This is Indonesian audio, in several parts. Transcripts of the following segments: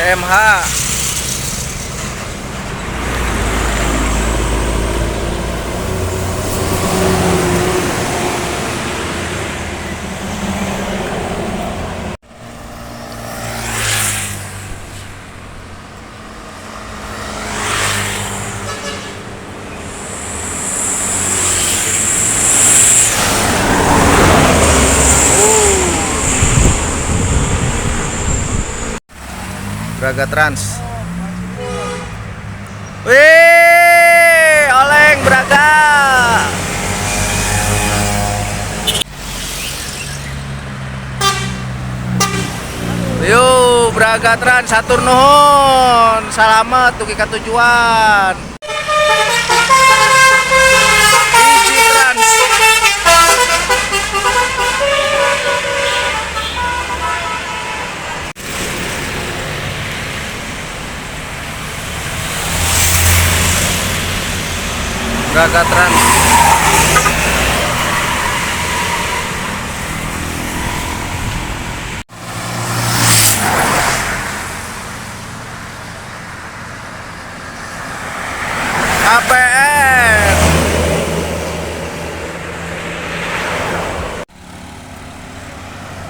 BMH. Braga Trans. Wih, oleng Braga. Yuk, Braga Trans satur nuhun. Salamet tuki ka tujuan. Hiji Trans. Braga Trans. APN.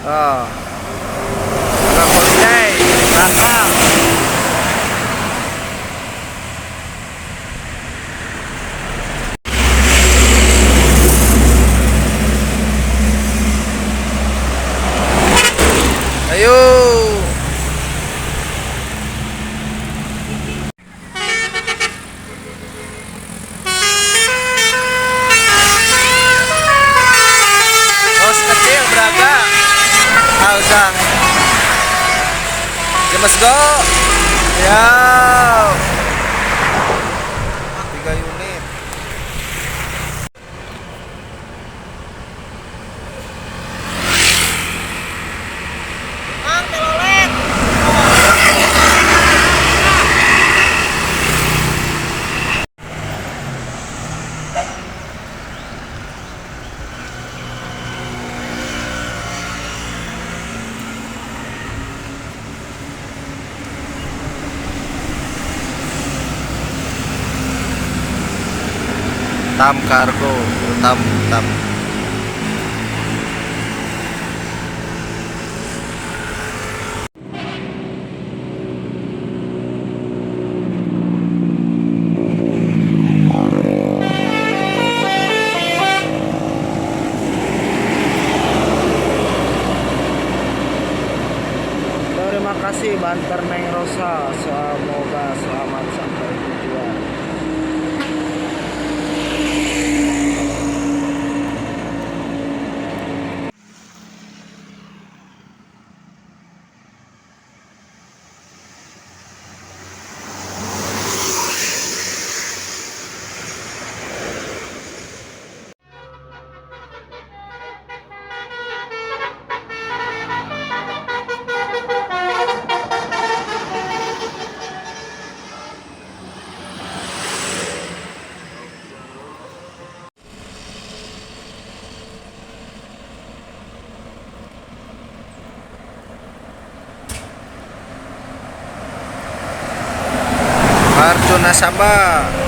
Oh. Braga Holiday, Braga. Ayo. Bos kecil Braga. Usah. Let's go. Ya. 3 unit. Tam Kargo, Tam. Terima kasih Banter Neng Rosa, semoga selamat sampai tujuan. Arjuna Sabah.